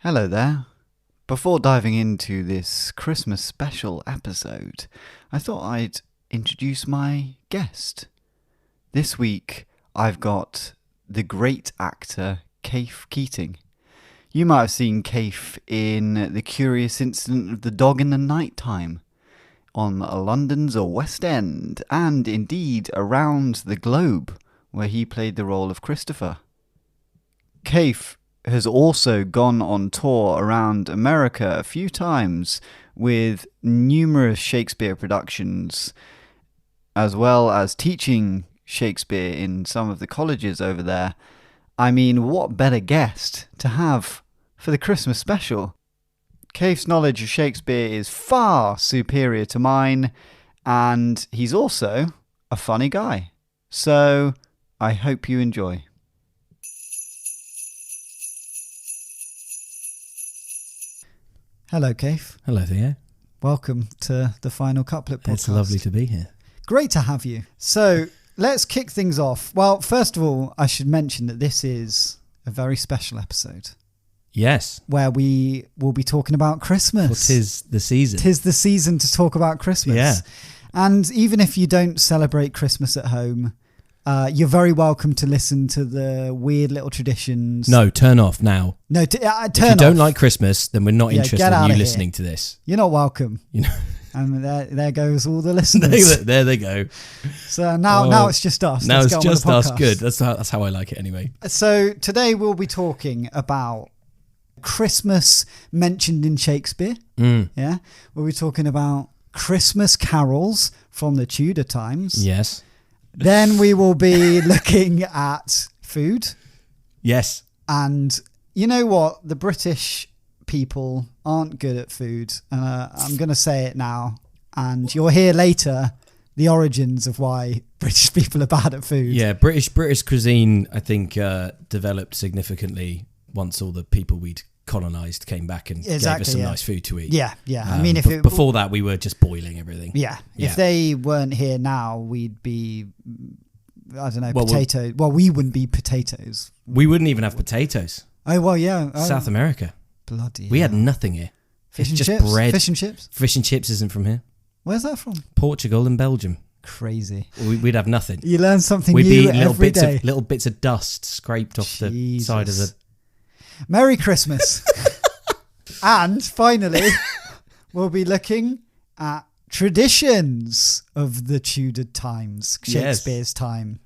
Hello there. Before diving into this Christmas special episode, I thought I'd introduce my guest. This week, I've got the great actor Kaffe Keating. You might have seen Kaffe in The Curious Incident of the Dog in the Night Time, on London's West End, and indeed around the globe, where he played the role of Christopher. Kaffe has also gone on tour around America a few times with numerous Shakespeare productions, as well as teaching Shakespeare in some of the colleges over there. I mean, what better guest to have for the Christmas special? Kaffe's knowledge of Shakespeare is far superior to mine, and he's also a funny guy. So, I hope you enjoy. Hello, Kaffe. Hello there. Welcome to the final Couplet podcast. It's lovely to be here. Great to have you. So, let's kick things off. Well, first of all, I should mention that this is a very special episode. Yes. Where we will be talking about Christmas. Well, 'tis the season. 'Tis the season to talk about Christmas. Yeah. And even if you don't celebrate Christmas at home, you're very welcome to listen to the weird little traditions. No, turn off now. No, turn off. If you don't like Christmas, then we're not interested in you listening to this. You're not welcome. You know. And there goes all the listeners. There they go. So now it's just us. Now Let's it's just us. Good. That's how I like it anyway. So today we'll be talking about Christmas mentioned in Shakespeare. Yeah. We'll be talking about Christmas carols from the Tudor times. Yes. Then we will be looking at food. Yes. And you know what? The British people aren't good at food. I'm going to say it now. And you'll hear later the origins of why British people are bad at food. Yeah, British cuisine, I think, developed significantly once all the people we'd colonised came back and gave us some nice food to eat. Yeah. I mean, before that, we were just boiling everything. Yeah. If they weren't here now, we'd be, I don't know, potatoes. Well, we wouldn't be potatoes. We wouldn't even have potatoes. Oh, well, yeah. South America. Bloody We had nothing here. Fish and just chips? bread. Fish and chips? Fish and chips isn't from here. Where's that from? Portugal and Belgium. Crazy. We'd have nothing. You learn something We'd new be every day. little bits of dust scraped off the side of the... Merry Christmas. And finally, we'll be looking at traditions of the Tudor times, Shakespeare's time.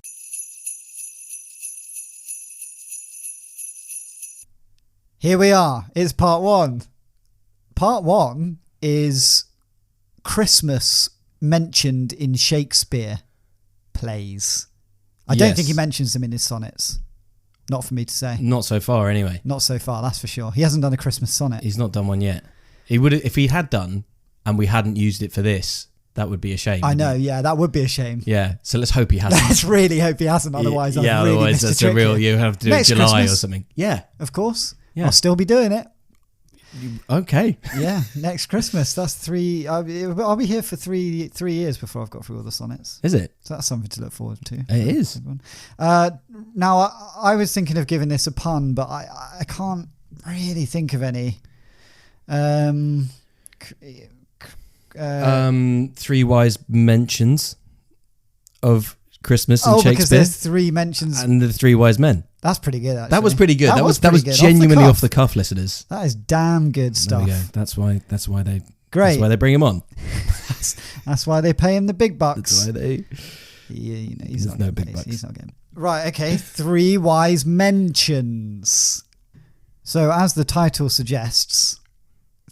Here we are. It's part one. Part one is Christmas mentioned in Shakespeare plays. I don't think he mentions them in his sonnets. Not for me to say. Not so far, anyway. Not so far, that's for sure. He hasn't done a Christmas sonnet. He's not done one yet. He would, if he had done, and we hadn't used it for this. That would be a shame. I know, yeah, that would be a shame. Yeah, so let's hope he hasn't. Let's really hope he hasn't. Otherwise, otherwise that's a real. You have to do it July Christmas, or something. Yeah, of course. Yeah. I'll still be doing it. Okay. Yeah, next Christmas. That's 3. I'll be here for 3 years before I've got through all the sonnets. Is it? So that's something to look forward to. It is. Now, I was thinking of giving this a pun, but I can't really think of any. Three wise mentions of Christmas in Shakespeare. Because there's 3 mentions. And the 3 wise men. That's pretty good, actually. That was pretty good. That was good. genuinely off the cuff, listeners. That is damn good stuff. There we go. That's why they... Great. That's why they bring him on. That's why they pay him the big bucks. That's why they... he's not no getting big bucks. He's not getting... Right, okay. 3 wise mentions. So, as the title suggests,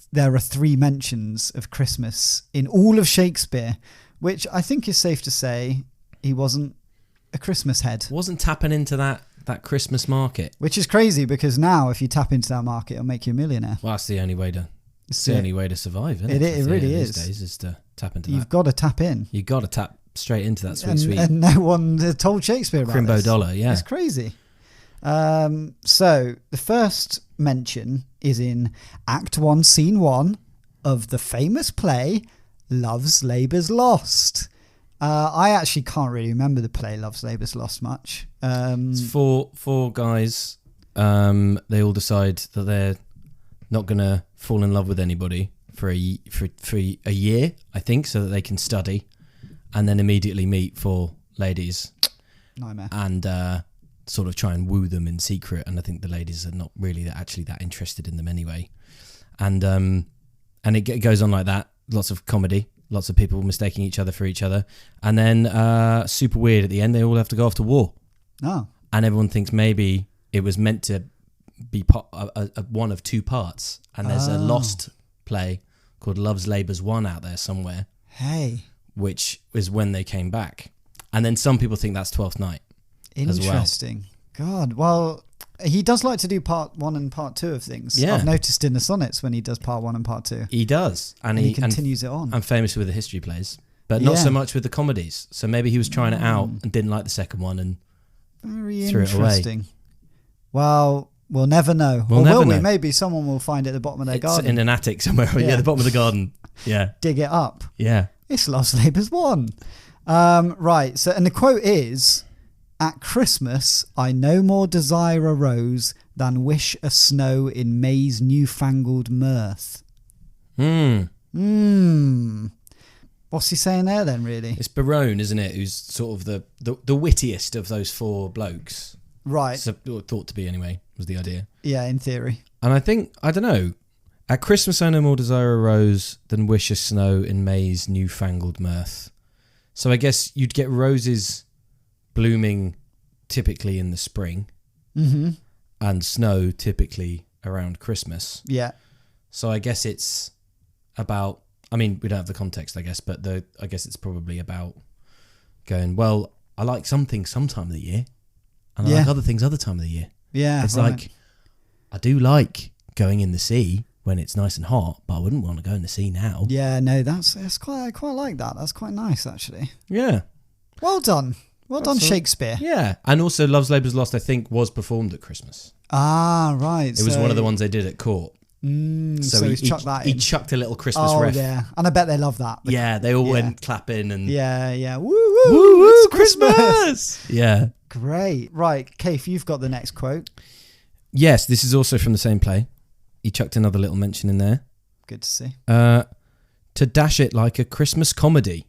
there are 3 mentions of Christmas in all of Shakespeare, which I think is safe to say he wasn't a Christmas head. Wasn't tapping into that Christmas market. Which is crazy, because now if you tap into that market, it'll make you a millionaire. Well, that's the only way to... It's the only way to survive, isn't it? It really is. These days is to tap into that. You've got to tap in. You've got to tap straight into that sweet. And no one told Shakespeare about Crimbo this. dollar, yeah. It's crazy. So the first mention is in Act 1, Scene 1 of the famous play Love's Labour's Lost. I actually can't really remember the play Love's Labour's Lost much. It's four guys. They all decide that not going to fall in love with anybody for a year, I think, so that they can study and then immediately meet 4 ladies. Nightmare. And sort of try and woo them in secret. And I think the ladies are not really actually that interested in them anyway. And it goes on like that. Lots of comedy. Lots of people mistaking each other for each other. And then super weird at the end, they all have to go off to war. Oh. And everyone thinks maybe it was meant to be one of 2 parts. And there's a lost play called Love's Labour's 1 out there somewhere. Hey. Which is when they came back. And then some people think that's 12th Night. Interesting. God. Well, he does like to do part 1 and part 2 of things. Yeah. I've noticed in the sonnets when he does part 1 and part 2. He does. And he continues it on. I'm famous with the history plays, but not so much with the comedies. So maybe he was trying it out and didn't like the second one and very threw interesting. It away. Well, we'll never know. Or will we? Maybe someone will find it at the bottom of their garden. In an attic somewhere. Yeah, the bottom of the garden. Yeah. Dig it up. Yeah. It's Love's Labour's 1. Right. So, and the quote is, "At Christmas, I no more desire a rose than wish a snow in May's newfangled mirth." What's he saying there then, really? It's Barone, isn't it? Who's sort of the wittiest of those 4 blokes. Right. So, thought to be anyway, was the idea. Yeah, in theory. And I think, I don't know, at Christmas I no more desire a rose than wish a snow in May's newfangled mirth. So I guess you'd get roses blooming typically in the spring and snow typically around Christmas. Yeah. So I guess it's about, I mean, we don't have the context, I guess, but I guess it's probably about going, well, I like some things some time of the year and I like other things other time of the year. Yeah. It's like, I do like going in the sea when it's nice and hot, but I wouldn't want to go in the sea now. Yeah, no, that's quite like that. That's quite nice, actually. Yeah. Well done. Well done, Shakespeare. Yeah. And also Love's Labour's Lost, I think, was performed at Christmas. Ah, right. It was one of the ones they did at court. So he's chucked that in. He chucked a little Christmas ref. Yeah. And I bet they love that. Yeah, they all went clapping and... Yeah. Woo, woo, woo, it's Christmas! Yeah. Great. Right, Kaffe, you've got the next quote. Yes, this is also from the same play. He chucked another little mention in there. Good to see. To dash it like a Christmas comedy,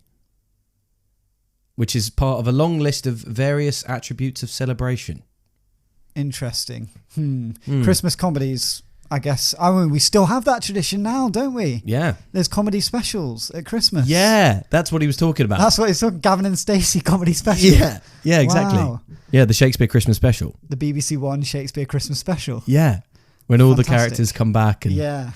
which is part of a long list of various attributes of celebration. Interesting. Christmas comedies, I guess. I mean, we still have that tradition now, don't we? Yeah. There's comedy specials at Christmas. Yeah, that's what he was talking about. That's what he's talking, Gavin and Stacey comedy special. Yeah, exactly. Wow. Yeah, the Shakespeare Christmas special. The BBC One Shakespeare Christmas special. Yeah. When all the characters come back. And, yeah.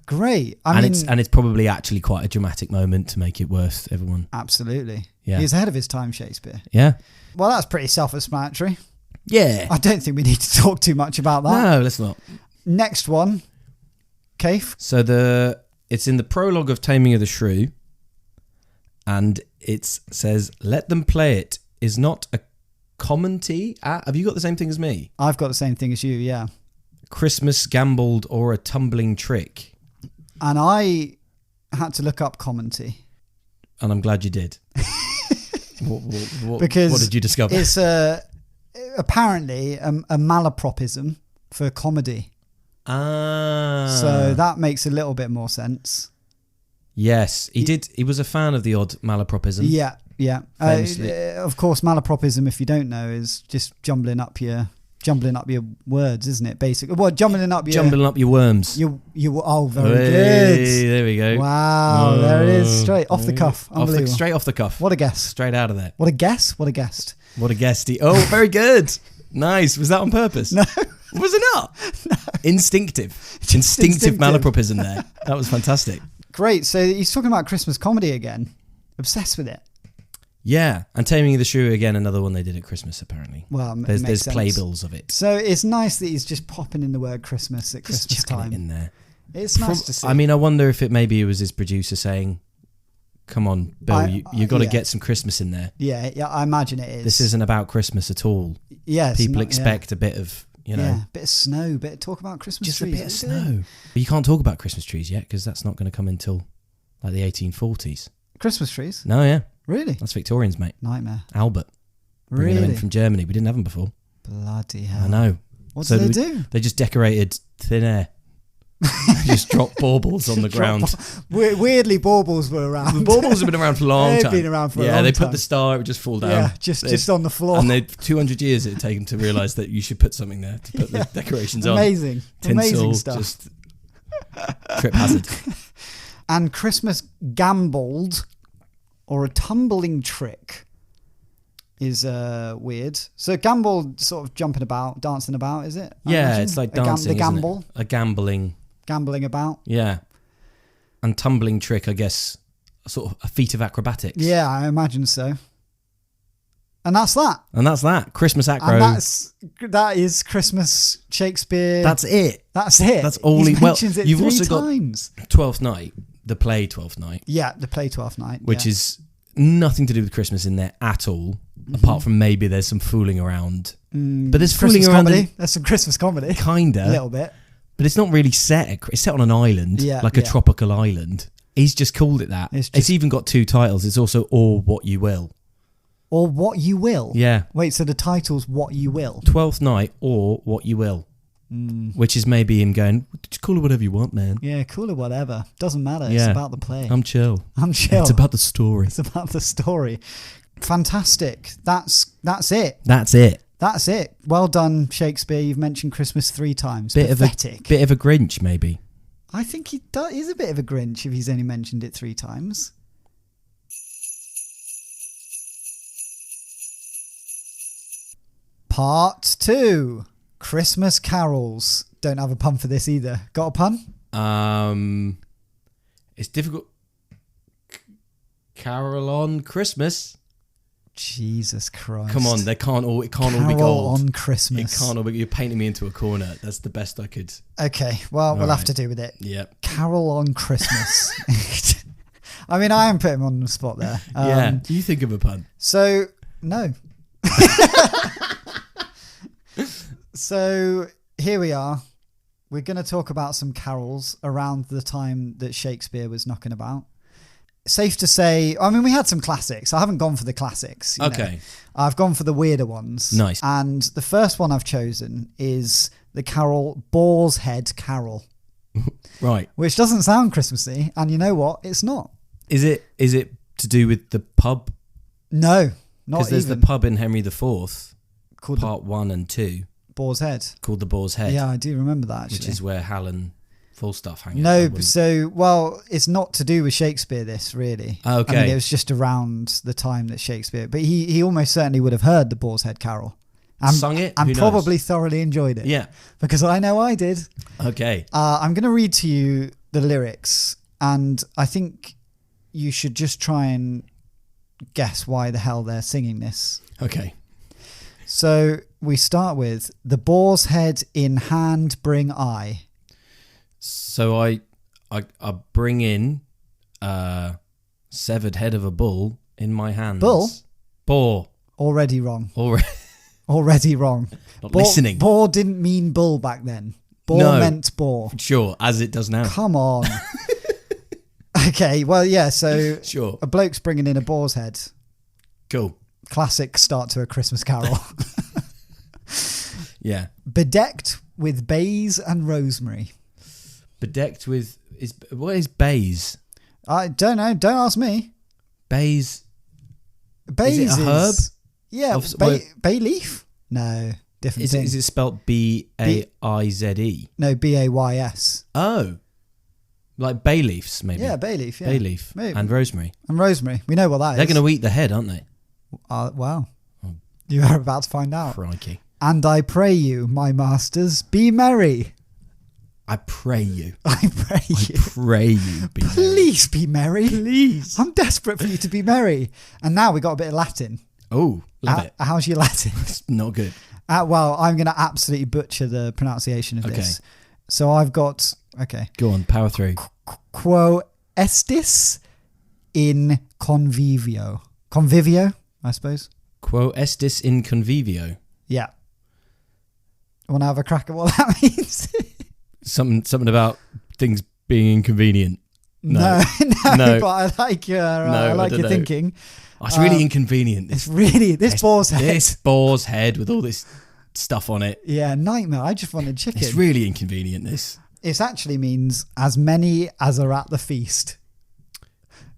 Great. I mean, it's probably actually quite a dramatic moment to make it worth everyone. Absolutely. Yeah. He's ahead of his time, Shakespeare. Yeah. Well, that's pretty self-explanatory. Yeah. I don't think we need to talk too much about that. No, let's not. Next one. Kaffe. So it's in the prologue of Taming of the Shrew, and it says, "Let them play it is not a comedy." Have you got the same thing as me? I've got the same thing as you, yeah. Christmas gambled or a tumbling trick. And I had to look up comedy. And I'm glad you did. Because what did you discover? It's apparently a malapropism for comedy. So that makes a little bit more sense. Yes, he did. He was a fan of the odd malapropism. Yeah. Of course, malapropism, if you don't know, is just jumbling up your words, isn't it? Basically, well, jumbling up your worms. You very good. There we go. Wow, there it is. Straight off the cuff. Straight off the cuff. What a guess. Straight out of there. What a guess. What a guest. What a guesty. Oh, very good. Nice. Was that on purpose? No. Was it not? No. Instinctive malapropism there. That was fantastic. Great. So he's talking about Christmas comedy again. Obsessed with it. Yeah, and Taming of the Shrew again, another one they did at Christmas apparently. Well, there's playbills of it. So it's nice that he's just popping in the word Christmas at Christmas time. It in there. It's nice to see. I mean, I wonder if maybe it was his producer saying, "Come on, Bill, you got to get some Christmas in there." Yeah, I imagine it is. This isn't about Christmas at all. Yes, people expect a bit of, a bit of snow, bit of talk about Christmas trees. Just a bit of snow. But you can't talk about Christmas trees yet because that's not going to come until like the 1840s. Christmas trees? No, yeah. Really? That's Victorians, mate. Nightmare. Albert. Bringing them in from Germany. We didn't have them before. Bloody hell. I know. What did they do? They just decorated thin air. just drop baubles on the ground. Weirdly, baubles were around. Baubles have been around for a long time. They've been around for a long time. Yeah, they put the star, it would just fall down. Yeah, just on the floor. And 200 years it had taken to realise that you should put something there to put the decorations on. Amazing. Amazing stuff. Just trip hazard. And Christmas gambled, or a tumbling trick, is weird. So gamble, sort of jumping about, dancing about, is it? It's like dancing, the gamble. A gambling About. Yeah. And tumbling trick, I guess, sort of a feat of acrobatics. Yeah, I imagine so. And that's that. Christmas acro. And that is Christmas Shakespeare. That's it. That's it. That's all he mentions it you've three also times. got Twelfth Night, the play Twelfth Night. Yeah, the play Twelfth Night. Which is nothing to do with Christmas in there at all, apart from maybe there's some fooling around. But there's Christmas fooling around. Comedy. There's some Christmas comedy. Kinda. A little bit. But it's not really set. It's set on an island, like a tropical island. He's just called it that. It's even got 2 titles. It's also Or What You Will. Or What You Will? Yeah. Wait, so the title's What You Will? Twelfth Night or What You Will. Which is maybe him going, just call it whatever you want, man. Yeah, call it whatever. Doesn't matter. It's about the play. I'm chill. It's about the story. It's about the story. Fantastic. That's it. That's it. Well done, Shakespeare. You've mentioned Christmas 3 times. Pathetic. Bit of a Grinch, maybe. I think he's a bit of a Grinch if he's only mentioned it 3 times. Part 2. Christmas carols. Don't have a pun for this either. Got a pun? It's difficult. Carol on Christmas. Jesus Christ. Come on, it can't all be gold. Carol on Christmas. It can't all be. You're painting me into a corner. That's the best I could. Okay, well, we'll have to do with it. Yep. Carol on Christmas. I mean, I am putting him on the spot there. You think of a pun. So, no. So, here we are. We're going to talk about some carols around the time that Shakespeare was knocking about. Safe to say, I mean, we had some classics. I haven't gone for the classics. You know. I've gone for the weirder ones. Nice. And the first one I've chosen is the carol Boar's Head Carol. Right. Which doesn't sound Christmassy. And you know what? It's not. Is it to do with the pub? No, not even. Because there's the pub in Henry IV, called part 1 and 2. Boar's Head. Called the Boar's Head. Yeah, I do remember that, actually. Which is where Helen Falstaff hangs out. No, so, well, it's not to do with Shakespeare, this, really. Okay. I mean, it was just around the time that Shakespeare... But he almost certainly would have heard the Boar's Head Carol. And, sung it? And probably thoroughly enjoyed it. Yeah. Because I know I did. Okay. I'm going to read to you the lyrics, and I think you should just try and guess why the hell they're singing this. Okay. So we start with, the boar's head in hand bring I. So I bring in severed head of a bull in my hands. Bull? Boar. Already wrong. Already wrong. Not listening. Boar didn't mean bull back then. Boar meant boar. Sure, as it does now. Come on. Okay, well, yeah, so sure. A bloke's bringing in a boar's head. Cool. Classic start to a Christmas carol. Yeah. Bedecked with bays and rosemary. Bedecked with... What is bays? I don't know. Don't ask me. Bays... Bays is it a herb? Yeah. Bay leaf? No. Different thing. Is it spelled B-A-I-Z-E? No, B-A-Y-S. Oh. Like bay leaves, maybe. Yeah, bay leaf. Yeah. Bay leaf. Maybe. And rosemary. And rosemary. We know what that is. They're going to eat the head, aren't they? Wow. You are about to find out. Crikey. And I pray you, my masters, be merry. I pray you. I pray you. I pray you be merry. Please be merry. Please. I'm desperate for you to be merry. And now we got a bit of Latin. Oh, love it. How's your Latin? It's not good. Well, I'm going to absolutely butcher the pronunciation of this. So I've got... Okay. Go on, power through. Quo estis in convivio. Convivio, I suppose. Quo estis in convivio. Yeah. Want to have a crack at what that means? Something about things being inconvenient. No, but I like your thinking. Oh, it's really inconvenient. It's really this boar's head. This boar's head with all this stuff on it. Yeah, nightmare. I just wanted chicken. It's really inconvenient. This. It actually means as many as are at the feast.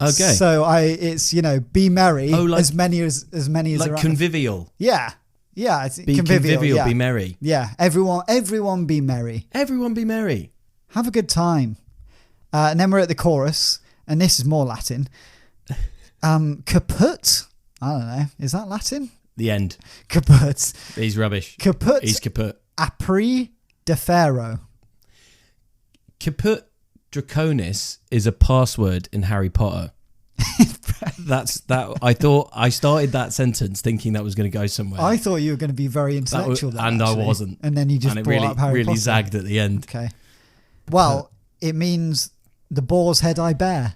Okay. So it's, be merry. Oh, like, as many as like are convivial. Yeah. Yeah. It's Be convivial, yeah. be merry. Yeah. Everyone be merry. Everyone be merry. Have a good time. And then we're at the chorus, and this is more Latin. Caput. I don't know. Is that Latin? The end. Caput. He's rubbish. Caput. He's kaput. Apri defero. Caput Draconis is a password in Harry Potter. I started that sentence thinking that was going to go somewhere. I thought you were going to be very intellectual and I wasn't. And then you just and it brought up Harry really Potter. zagged at the end. Okay. Well, it means the boar's head I bear.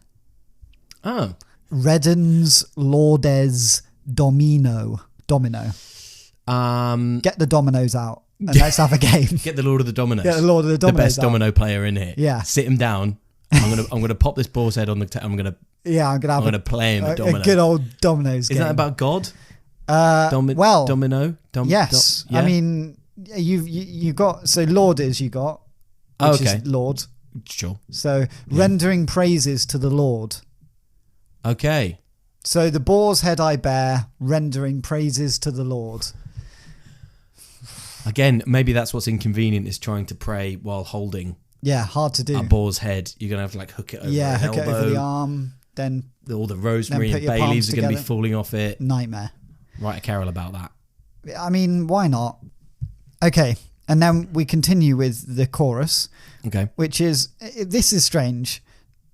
Oh. Reddens laudes domino. Get the dominoes out and let's have a game. Get the Lord of the Dominoes. Get the Lord of the Dominoes. The best domino player in here. Yeah. Sit him down. I'm gonna pop this boar's head on the. I'm gonna play him a domino. A good old dominoes game. Is that about God? Domino. Yes. Yeah. I mean, you got laudes. You got. Which is Lord. Sure. So rendering praises to the Lord. Okay. So the boar's head I bear, rendering praises to the Lord. Again, maybe that's what's inconvenient, is trying to pray while holding. Yeah, hard to do. A boar's head. You're going to have to hook it over the elbow. Hook it over the arm. Then all the rosemary and bay leaves are going to be falling off it. Nightmare. Write a carol about that. I mean, why not? Okay. And then we continue with the chorus. Okay. Which is, this is strange.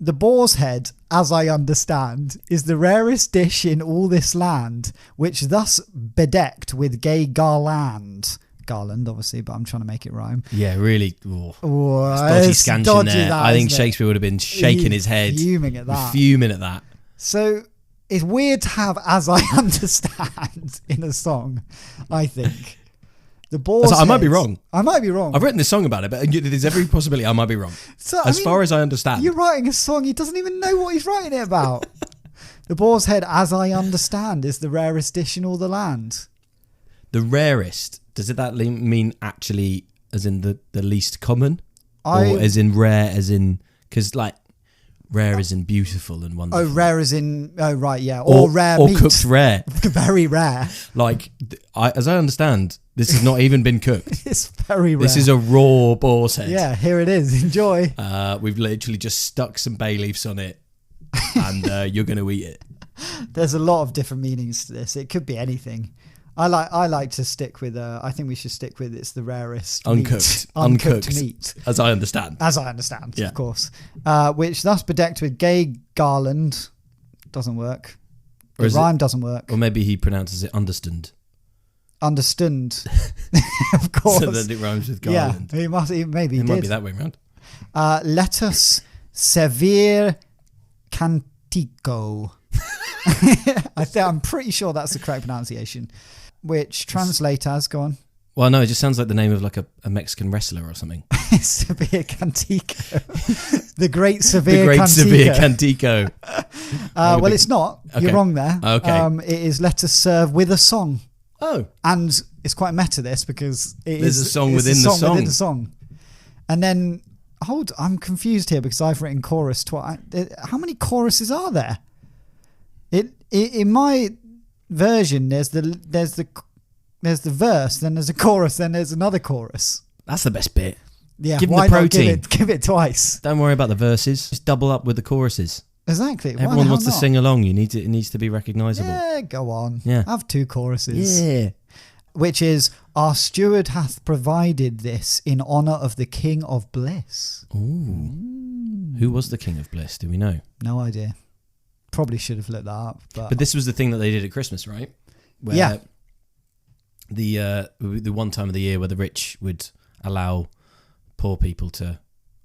The boar's head, as I understand, is the rarest dish in all this land, which thus bedecked with gay garland, obviously, but I'm trying to make it rhyme. Yeah, really. Dodgy scansion there. I think Shakespeare would have been shaking his head. Fuming at that. So it's weird to have "as I understand" in a song, I think. The boar's I might be wrong. I've written this song about it, but there's every possibility I might be wrong. So, far as I understand. You're writing a song, he doesn't even know what he's writing it about. The boar's head, as I understand, is the rarest dish in all the land. The rarest? Does that mean actually as in the least common? Or as in rare, as in... Because, rare as in beautiful and wonderful. Oh, rare as in... Oh, right, yeah. Or rare meat. Or cooked rare. Very rare. As I understand... This has not even been cooked. It's very rare. This is a raw boar's head. Yeah, here it is. Enjoy. We've literally just stuck some bay leaves on it, and you're going to eat it. There's a lot of different meanings to this. It could be anything. I like to stick with. I think we should stick with it's the rarest uncooked meat, as I understand. Yeah. Of course. Which thus bedecked with gay garland doesn't work. The rhyme doesn't work. Or maybe he pronounces it understand. Understood. Of course. So that it rhymes with garland. Yeah, it might be that way around. Let us severe cantico. I'm pretty sure that's the correct pronunciation. Which translate as, go on. Well, no, it just sounds like the name of a Mexican wrestler or something. Severe Cantico. The Great Severe Cantico. Severe Cantico. Well, it's not. Okay. You're wrong there. Okay. It is let us serve with a song. Oh. And it's quite meta, this, because there's a song within the song. And then, I'm confused here because I've written chorus twice. How many choruses are there? In my version, there's the verse, then there's a chorus, then there's another chorus. That's the best bit. Yeah, give them the protein. Give it twice. Don't worry about the verses. Just double up with the choruses. Exactly. Everyone wants to sing along. It needs to be recognisable. Yeah, go on. Yeah. Have two choruses. Yeah. Which is, our steward hath provided this in honour of the King of Bliss. Ooh. Who was the King of Bliss? Do we know? No idea. Probably should have looked that up. But this was the thing that they did at Christmas, right? Where the one time of the year where the rich would allow poor people to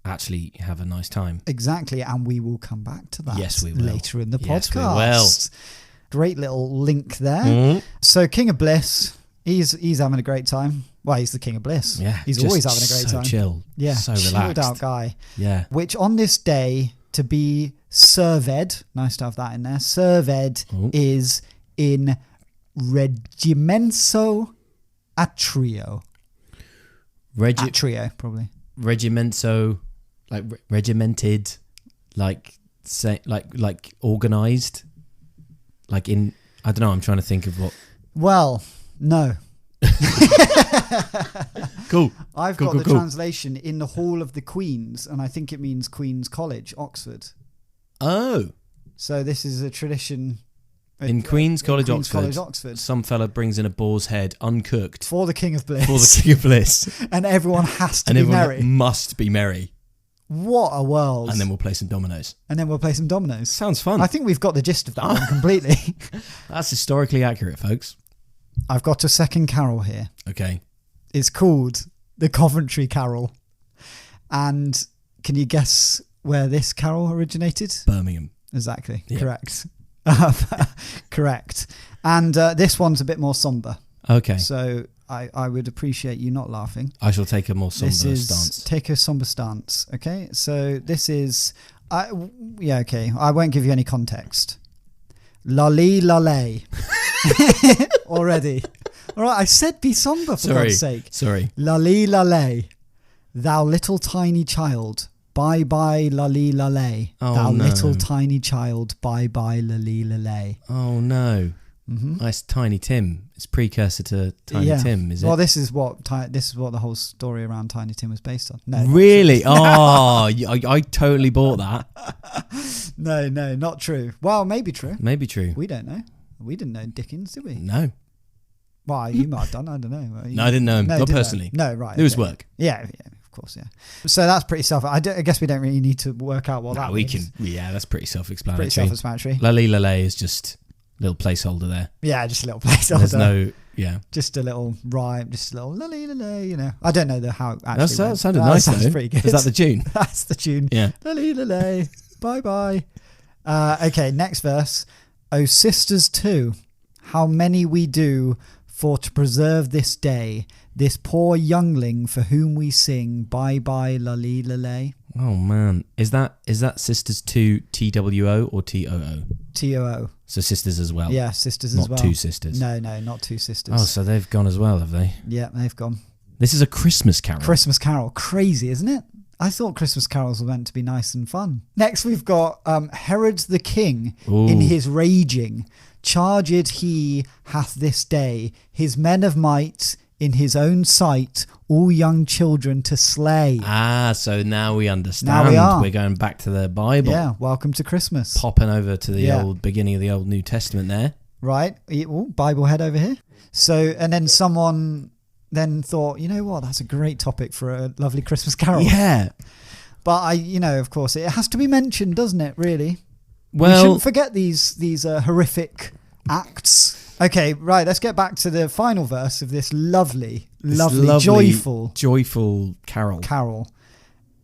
actually have a nice time. Exactly, and we will come back to that. Yes, we will. Later in the podcast. Yes, we will. Great little link there. Mm. So King of Bliss, he's having a great time. Well, he's the King of Bliss. Yeah, he's always having a great time. So chill. Yeah, so relaxed. Chilled out guy. Yeah. Which on this day to be served, nice to have that in there. Served is in regimenso atrio. Atrio, probably. Regimenso like regimented, like organized, like in. I don't know. I'm trying to think of what. Well, no. Cool. I've got the translation in the Hall of the Queens, and I think it means Queen's College, Oxford. Oh. So this is a tradition. In Queen's College, Oxford, some fella brings in a boar's head uncooked for the King of Bliss. For the King of Bliss. And everyone has to be merry. Must be merry. What a world. And then we'll play some dominoes. Sounds fun. I think we've got the gist of that one completely. That's historically accurate, folks. I've got a second carol here. Okay. It's called the Coventry Carol. And can you guess where this carol originated? Birmingham. Exactly. Yeah. Correct. Correct. And this one's a bit more somber. Okay. So I would appreciate you not laughing. I shall take a more somber stance. Take a somber stance. Okay. So this is... okay. I won't give you any context. Lolly lolly. Already. All right. I said be somber for God's sake. Sorry. Lolly lolly. Thou little tiny child. Bye bye lolly lolly. Oh, Thou no. little tiny child. Bye bye lolly lolly. Oh no. Mm-hmm. That's Tiny Tim. It's precursor to Tiny Tim, is it? Well, this is what the whole story around Tiny Tim was based on. No, really? Oh, I totally bought that. No, not true. Well, maybe true. Maybe true. We don't know. We didn't know Dickens, did we? No. Well, you might have done. I don't know. No, I didn't know him. Not personally. No, right. It was work. Yeah, of course, yeah. So that's pretty I guess we don't really need to work out what that means. Yeah, that's pretty self-explanatory. Pretty self-explanatory. Lolly lolly is just a little placeholder there. Yeah, just a little placeholder. There's no... Yeah. Just a little rhyme, just a little lolly lolly, you know. I don't know how it actually That sounded nice, though. Sounds pretty good. Is that the tune? That's the tune. Yeah. Lolly lolly. Bye-bye. Okay, next verse. O sisters too, how many we do for to preserve this day, this poor youngling for whom we sing bye-bye lolly lolly. Oh, man. Is that Sisters 2 TWO or TOO? TOO. So sisters as well? Yeah, sisters as well. Not two sisters? No, not two sisters. Oh, so they've gone as well, have they? Yeah, they've gone. This is a Christmas carol. Christmas carol. Crazy, isn't it? I thought Christmas carols were meant to be nice and fun. Next, we've got Herod the king. Ooh. In his raging. Charged he hath this day his men of might in his own sight all young children to slay. Ah, so now we understand. Now we are. We're going back to the Bible. Yeah, welcome to Christmas. Popping over to the old beginning of the Old New Testament there. Right. Ooh, Bible head over here. So, and then someone then thought, you know what, that's a great topic for a lovely Christmas carol. Yeah. But of course, it has to be mentioned, doesn't it, really? Well, we shouldn't forget these horrific acts. Okay, right, let's get back to the final verse of this lovely, joyful carol.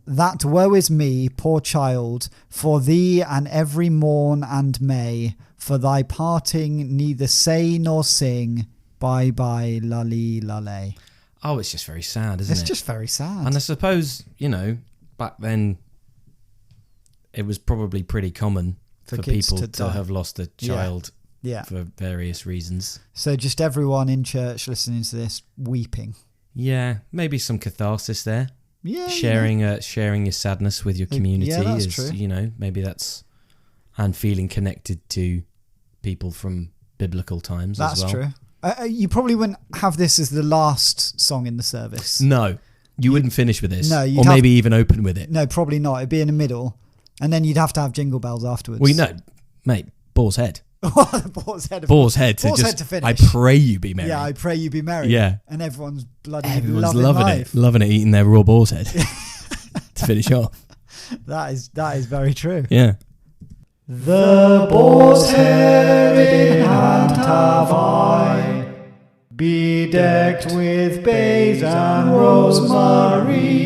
That woe is me, poor child, for thee and every morn and May, for thy parting neither say nor sing, bye-bye, lolly, lolly. Oh, it's just very sad, isn't it? It's just very sad. And I suppose, back then, it was probably pretty common for people to have lost a child. Yeah. For various reasons. So just everyone in church listening to this weeping. Yeah, maybe some catharsis there. Yeah. Sharing your sadness with your community is true. Maybe that's, and feeling connected to people from biblical times as well. That's true. You probably wouldn't have this as the last song in the service. No. You wouldn't finish with this. No, or maybe even open with it. No, probably not. It'd be in the middle. And then you'd have to have Jingle Bells afterwards. Well, no, mate, Boar's Head. Boar's Head to finish. I pray you be merry. Yeah, I pray you be merry. Yeah. And everyone's loving it. Loving it, eating their raw boar's head to finish off. That is very true. Yeah. The boar's head in hand have I, bedecked with bays and rosemary,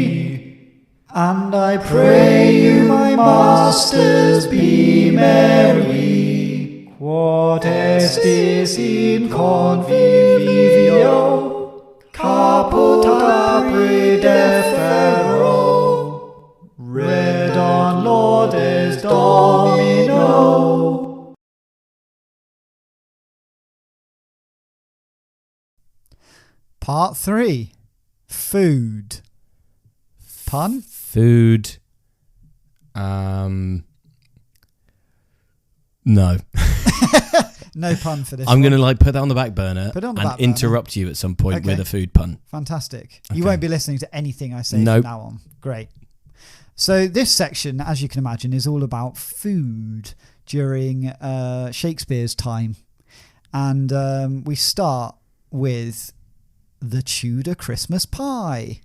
and I pray you, my masters, be merry. Quod estis in convivio, caput apri defero, redon laudes Domino. Part 3. Food. Pun? Food. No. No pun for this. I'm going to put that on the back burner Put it on the and back burner. interrupt you at some point Okay. with a food pun. Fantastic. Okay. You won't be listening to anything I say Nope. from now on. Great. So this section, as you can imagine, is all about food during Shakespeare's time. And we start with the Tudor Christmas pie.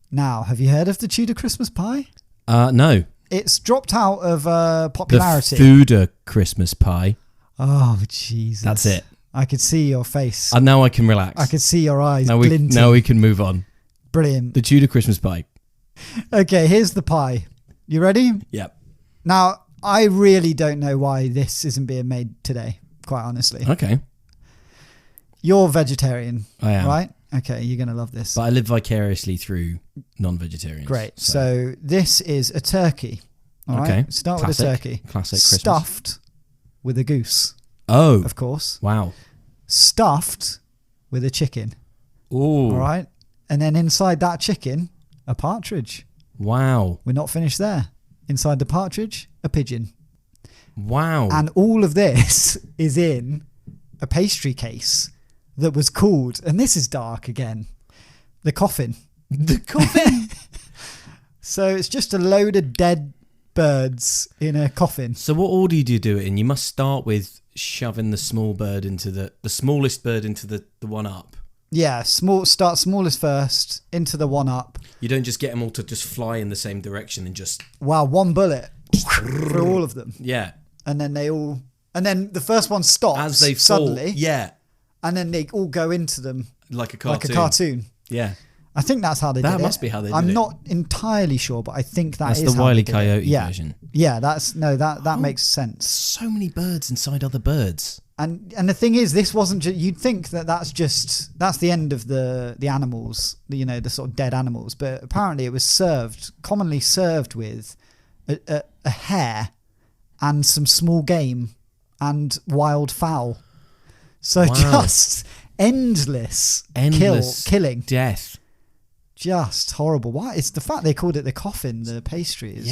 Now, have you heard of the Tudor Christmas pie? No. It's dropped out of popularity. The Tudor Christmas pie. Oh, Jesus. That's it. I could see your face. And now I can relax. I could see your eyes now glinting. now we can move on. Brilliant. The Tudor Christmas pie. Okay, here's the pie. You ready? Yep. Now, I really don't know why this isn't being made today, quite honestly. Okay. You're vegetarian, I am. right? Okay, you're going to love this. But I live vicariously through non-vegetarians. Great. So this is a turkey. All right? Okay. Start Classic. with a turkey. Classic Christmas. Stuffed with a goose, Oh. of course. Wow. Stuffed with a chicken. Ooh. All right? And then inside that chicken, a partridge. Wow. We're not finished there. Inside the partridge, a pigeon. Wow. And all of this is in a pastry case that was called, and this is dark again, the coffin. The coffin? So it's just a load of dead birds in a coffin. So what order do you do it in? You must start with shoving the small bird into the smallest bird into the one up. Yeah, start smallest first, into the one up. You don't just get them all to just fly in the same direction and just... Wow, one bullet through all of them. Yeah. And then the first one stops As they suddenly. fall. Yeah. And then they all go into them Like a cartoon. like a cartoon. Yeah. I think that's how they did it. That must be how they did I'm it. not entirely sure, but I think That's is the how Wile they E. did it. Coyote Yeah. version. Yeah, that makes sense. So many birds inside other birds. And the thing is, this wasn't just, you'd think that's the end of the animals, the sort of dead animals, but apparently it was commonly served with a hare and some small game and wild fowl. So Wow. just endless killing. Death. Just horrible. Why? It's the fact they called it the coffin, the pastry, is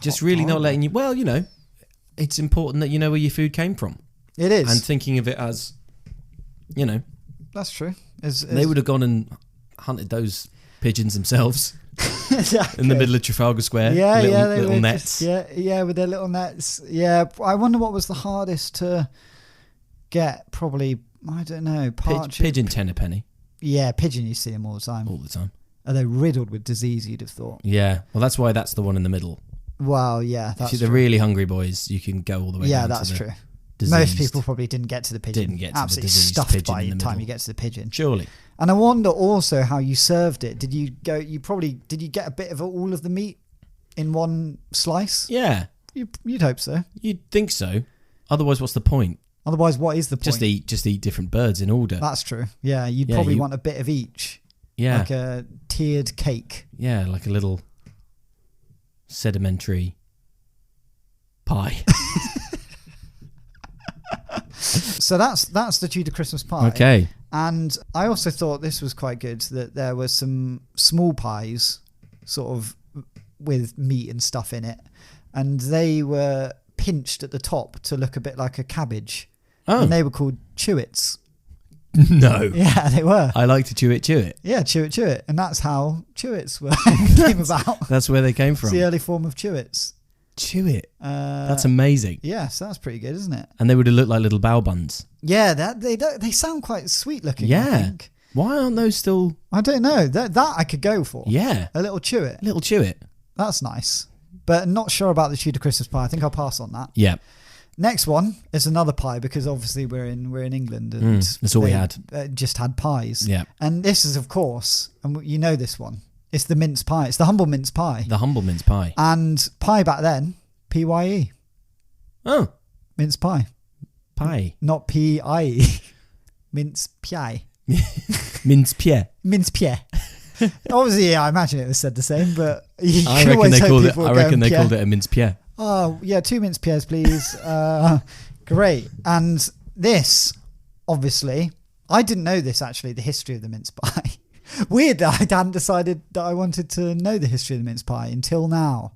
Just really not horrible. letting you... Well, it's important that you know where your food came from. It is. And thinking of it as, That's true. they would have gone and hunted those pigeons themselves exactly. in the middle of Trafalgar Square. Yeah, little, yeah, they little were nets. Yeah, with their little nets. Yeah, I wonder what was the hardest to get. Probably, I don't know. Pigeon 10 a penny Yeah, pigeon. You see them all the time. all the time. Are they riddled with disease? You'd have thought. Yeah, well, that's why that's the one in the middle. Wow. Yeah, that's If you're the true. really hungry boys, you can go all the way Yeah, down that's to the true. diseased. Most people probably didn't get to the pigeon. Didn't get to the Absolutely diseased stuffed pigeon by in the the time middle. you get to the pigeon. Surely. And I wonder also how you served it. Did you get a bit of all of the meat in one slice? Yeah, You'd hope so. you'd think so. Otherwise, what's the point? Otherwise, what is the point? Just eat different birds in order. That's true. Yeah, you'd Yeah, probably want a bit of each. Yeah. Like a tiered cake. Yeah, like a little sedimentary pie. So that's the Tudor Christmas pie. Okay. And I also thought this was quite good, that there were some small pies sort of with meat and stuff in it. And they were pinched at the top to look a bit like a cabbage. Oh. And they were called chewits. No. Yeah, they were. I like to chew it. Yeah, chew it. And that's how chewits came about. That's where they came from. It's the early form of chewits. Chew it. That's amazing. Yeah, so that's pretty good, isn't it? And they would have looked like little bao buns. Yeah, they sound quite sweet looking. Yeah. I think. Why aren't those still... I don't know. That I could go for. Yeah. A little chewit. Little chew it. That's nice. But not sure about the Tudor Christmas pie. I think I'll pass on that. Yeah. Next one is another pie, because obviously we're in England and that's all we had. Just had pies. Yeah. And this is, of course, and you know this one. It's the mince pie. It's the humble mince pie. The humble mince pie. And pie back then, PYE. Oh. Mince pie. Pie. Not PIE. Mince pie. Mince pie. Mince pie. Obviously, yeah, I imagine it was said the same, but you I can reckon always they hope called it. people I would reckon go they pie. called it a mince pie. Oh, yeah, 2 mince pies, please. Great. And this, obviously, I didn't know this, actually, the history of the mince pie. Weird that I hadn't decided that I wanted to know the history of the mince pie until now.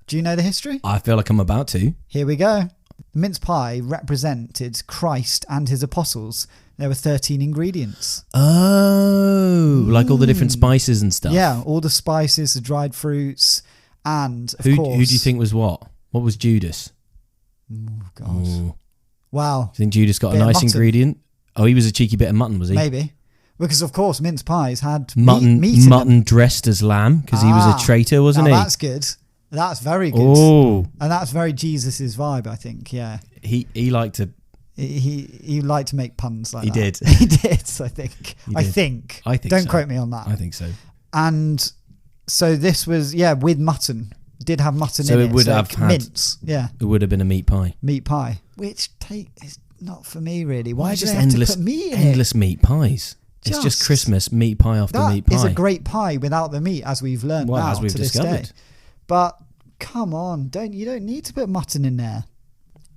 Do you know the history? I feel like I'm about to. Here we go. The mince pie represented Christ and his apostles. There were 13 ingredients. Oh, like all the different spices and stuff. Yeah, all the spices, the dried fruits, and of course... Who do you think was what? What was Judas? Oh, God. Oh. Wow. Do you think Judas got a Bit of nice mutton. ingredient? Oh, he was a cheeky bit of mutton, was he? Maybe. Because, of course, mince pies had Mutton, meat in them. mutton dressed as lamb, because he was a traitor, wasn't Now he? that's good. That's very good. Oh. And that's very Jesus' vibe, I think, yeah. He liked to... He liked to make puns like He that. did. He did, I think. He I did. think. I think Don't so. quote me on that. I think so. And so this was, with mutton. It did have mutton So in it would have had- mince. Yeah, It would have been a meat pie. meat pie. Which is not for me, really. Why do just they have endless, to put meat in it? endless meat pies? It's just Just- Christmas, meat pie after That meat pie. is a great pie without the meat, as we've learned Well, now as we've to this day. discovered. But come on, you don't need to put mutton in there.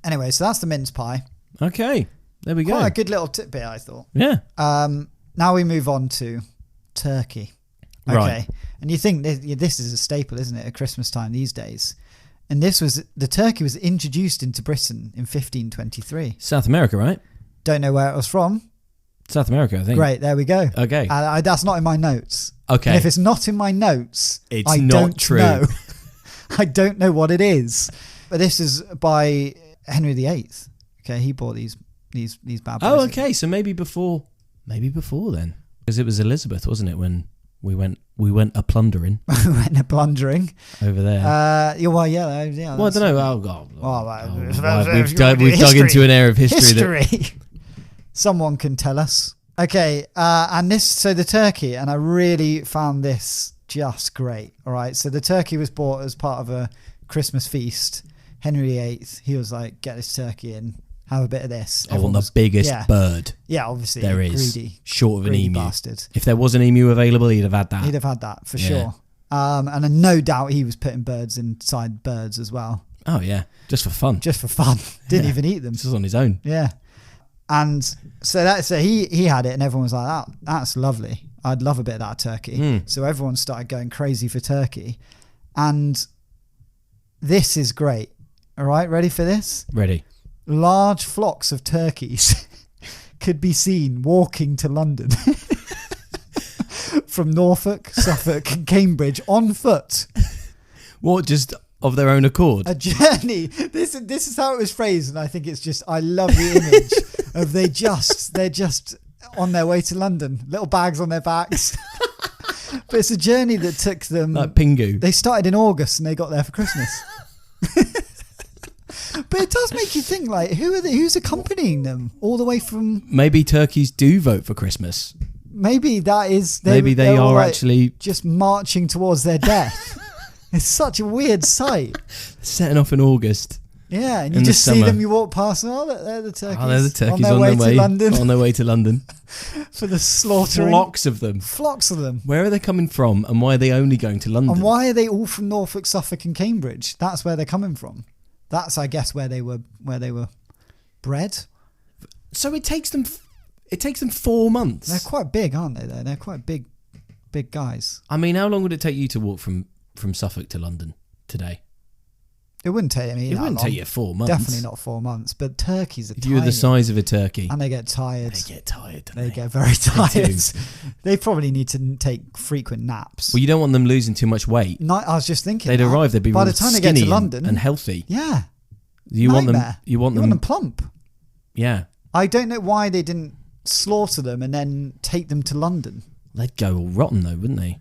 Anyway, so that's the mince pie. Okay, there we go. Quite a good little tidbit, I thought. Yeah. Now we move on to turkey. Okay. Right. And you think this is a staple, isn't it, at Christmas time these days? And the turkey was introduced into Britain in 1523. South America, right? Don't know where it was from. South America, I think. Great, there we go. Okay. That's not in my notes. Okay. And if it's not in my notes, It's I not don't true. know. I don't know what it is. But this is by Henry VIII. Okay, he bought these bad boys. Oh, okay. So maybe before then, because it was Elizabeth, wasn't it, when we went a plundering We went a blundering. over there? Yeah. Well, I don't know. Oh God. We've dug history. into an area of history. History. Someone can tell us. Okay, so the turkey, and I really found this just great. All right, so the turkey was bought as part of a Christmas feast. Henry VIII, he was like, get this turkey in, have a bit of this. I want the biggest bird Yeah, obviously. there is, Greedy, short of an greedy emu. bastard. If there was an emu available, he'd have had that. He'd have had that for Yeah. sure. And no doubt he was putting birds inside birds as well. Oh yeah, just for fun. Just for fun. Didn't Yeah. even eat them. This was on his own. Yeah. And so he had it, and everyone was like, that's lovely. I'd love a bit of that turkey. Mm. So everyone started going crazy for turkey. And this is great. All right, ready for this? Ready. Large flocks of turkeys could be seen walking to London from Norfolk, Suffolk, and Cambridge on foot. What, just of their own accord? A journey. This is how it was phrased, and I think it's just, I love the image of they're just on their way to London, little bags on their backs. But it's a journey that took them. Like Pingu. They started in August and they got there for Christmas. But it does make you think, like, who's accompanying them all the way from? Maybe turkeys do vote for Christmas. Maybe that is. Maybe they they're all, are like, actually just marching towards their death. It's such a weird sight. setting off in August. Yeah, and In you the just see summer. them. You walk past. Oh, look, they're the turkeys. Oh, they're the turkeys on their way to London on their way to London. for the slaughtering. Flocks of them. Flocks of them. Where are they coming from, and why are they only going to London? And why are they all from Norfolk, Suffolk, and Cambridge? That's where they're coming from. That's, I guess, where they were bred. So it takes them 4 months. They're quite big, aren't they? They're quite big guys. I mean, how long would it take you to walk from Suffolk to London today? It wouldn't take me. It wouldn't take you 4 months. Definitely not 4 months. But turkeys are If you were the size of a turkey. and they get tired. They get tired, don't They they? get very do. tired. They probably need to take frequent naps. Well, you don't want them losing too much weight. I was just thinking. They'd that. arrive, they'd be by real the time they get skinny to London and healthy. Yeah, You want nightmare. them plump. Yeah. I don't know why they didn't slaughter them and then take them to London. They'd go all rotten though, wouldn't they?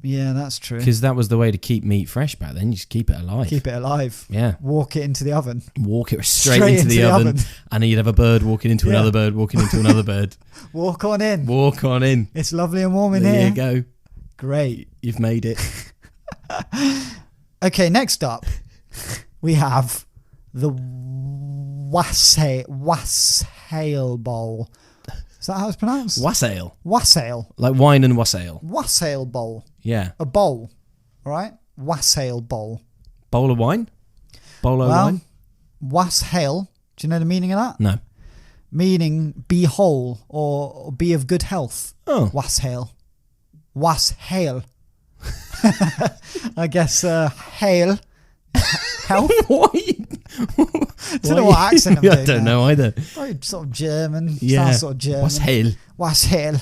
Yeah, that's true. Because that was the way to keep meat fresh back then. You just keep it alive. Keep it alive. Yeah. Walk it into the oven. Walk it straight into the oven. And then you'd have a bird walking into Yeah. another bird, walking into another bird. Walk on in. Walk on in. It's lovely and warm in There here. you go. Great. You've made it. Okay, next up, we have the wassail bowl. Is that how it's pronounced? Wassail. Wassail. Like wine and wassail. Wassail bowl. Yeah. A bowl. All right? Wassail bowl. Bowl of wine? Bowl of wine? Wassail. Do you know the meaning of that? No. Meaning be whole or be of good health. Oh. Wassail. Wassail. I guess hail. Health? What? I don't know what accent I'm doing. I don't know either. Probably sort of German. Yeah. Sounds sort of German. What's hail? Was hail.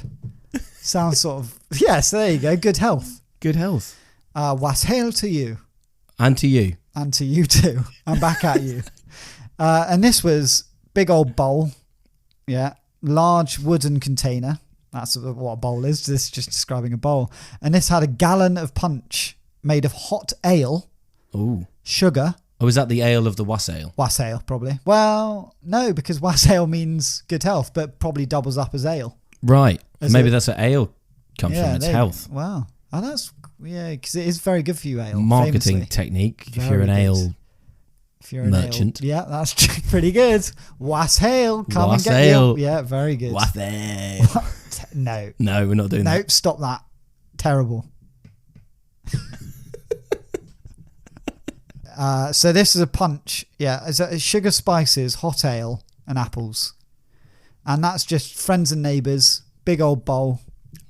Sounds sort of... Yes, there you go. Good health. Good health. Was hail to you. And to you. And to you too. I'm back at you. And this was big old bowl. Yeah. Large wooden container. That's what a bowl is. This is just describing a bowl. And this had a gallon of punch made of hot ale. Ooh. Sugar. Oh, is that the ale of the wassail? Wassail, probably. Well, no, because wassail means good health, but probably doubles up as ale. Right. Is Maybe it? that's where ale comes from. It's health. Wow. Oh, that's... Yeah, because it is very good for you, ale. Marketing famously. technique. If Very you're an good. ale If you're an merchant. Ale, yeah, that's pretty good. Wassail. Come and get Wassail. you. Yeah, very good. wassail. No. No, we're not doing that. Nope, stop that. Terrible. So this is a punch. Yeah, it's sugar, spices, hot ale, and apples. And that's just friends and neighbours, big old bowl,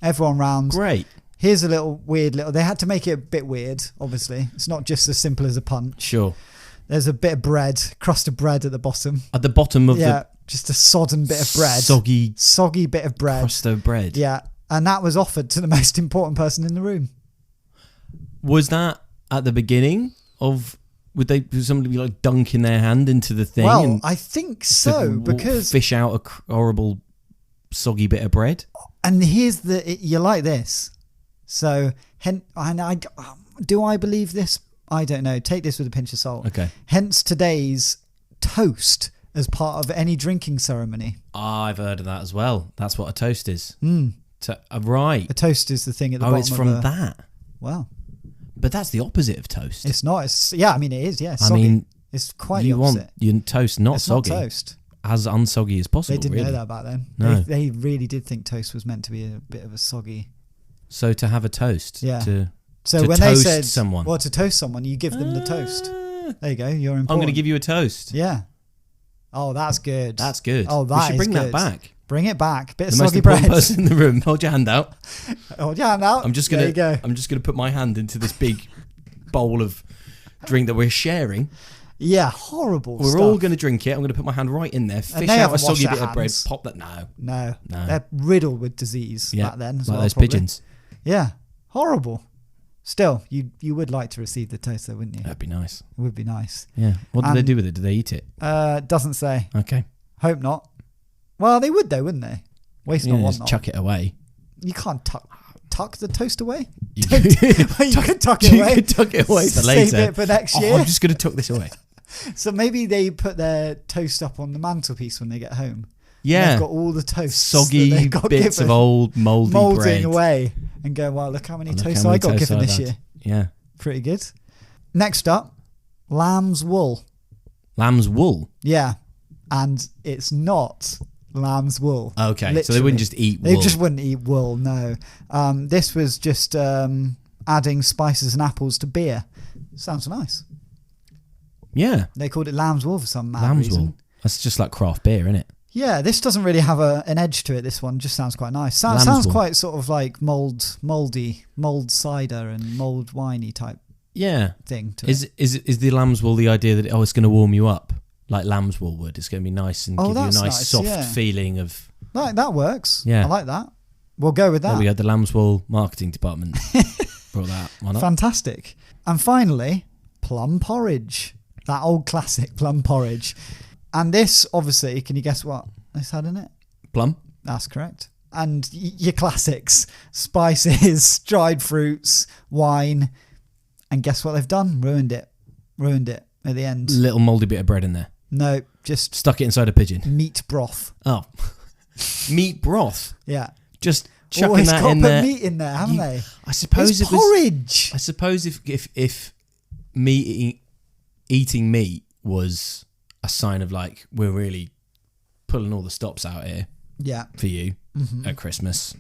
everyone round. Great. Here's a little weird little... They had to make it a bit weird, obviously. It's not just as simple as a punch. Sure. There's a bit of bread, crust of bread at the bottom. At the bottom of Yeah, just a sodden bit of bread. Soggy bit of bread. crust of bread. Yeah, and that was offered to the most important person in the room. Was that at the beginning of... Would somebody be like dunking their hand into the thing? Well, and I think so, because... Fish out a horrible soggy bit of bread? And here's you like this. So, do I believe this? I don't know. Take this with a pinch of salt. Okay. Hence today's toast as part of any drinking ceremony. I've heard of that as well. That's what a toast is. A Right. toast is the thing at the bottom of it's from that. Well, but that's the opposite of toast. it's not. It is. Yeah, I soggy. mean, it's quite you the opposite. want your toast not It's soggy. not toast. As unsoggy as possible. They didn't really. know that back then. No. They really did think toast was meant to be a bit of a soggy. So to have a toast. Yeah. To when they toast said someone. well, to toast someone, you give them the toast. There you go. You're important. I'm going to give you a toast. Yeah. Oh, that's good. That's good. Oh, we that should is bring good. that back. Bring it back. Bit The of most soggy important bread. person in the room. Hold your hand out. Oh yeah, now I'm just there you go. I'm just gonna put my hand into this big bowl of drink that we're sharing. Yeah, horrible. We're stuff. all going to drink it. I'm going to put my hand right in there, fish they out a haven't soggy washed bit their of bread, hands. pop that. No, No. they're riddled with disease Yeah, back then as like well. those probably. pigeons. Yeah, horrible. Still, you would like to receive the toast, though, wouldn't you? That'd be nice. It would be nice. Yeah. What did they And- do with it? Did they eat it? Doesn't say. Okay. Hope not. Well, they would though, wouldn't they? Waste Yeah, not, want just not. chuck it away. You can't tuck the toast away. You you could tuck it you away. could tuck it away for Save later. it for next Oh, year. I'm just going to tuck this away. So maybe they put their toast up on the mantelpiece when they get home. Yeah. They've got all the toasts. Soggy that they've got bits given, of old mouldy moulding bread. away and go, well, look how many Look toasts how many I got toasts given I've this had. year. Yeah. Pretty good. Next up, lamb's wool. Lamb's wool. Yeah. And it's not lamb's wool. Okay. So they Literally. wouldn't just eat wool. They just wouldn't eat wool, no. This was just adding spices and apples to beer. Sounds nice. Yeah. They called it lamb's wool for some mad Lamb's reason. wool. That's just like craft beer, isn't it? Yeah, this doesn't really have an edge to it. This one just sounds quite nice. Lamb's Sounds wool. quite sort of like mold cider and mold winey type Yeah. thing to it. Is the lamb's wool the idea that it's going to warm you up like lamb's wool would? It's going to be nice and give you a that's nice soft yeah. feeling of. Like that works. Yeah. I like that. We'll go with There that. we go. The lamb's wool marketing department brought that. Why not? Fantastic. And finally, plum porridge. That old classic plum porridge. And this, obviously, can you guess what this had in it? Plum. That's correct. And your classics, spices, dried fruits, wine. And guess what they've done? Ruined it at the end. Little mouldy bit of bread in there. No, just Stuck it inside a pigeon. meat broth. Oh. Meat broth. Yeah. Just chucking Always that got in to put there. meat in there, haven't they? I suppose It's it was. porridge. I suppose if eating meat was a sign of like we're really pulling all the stops out here Yeah. for you Mm-hmm. at Christmas,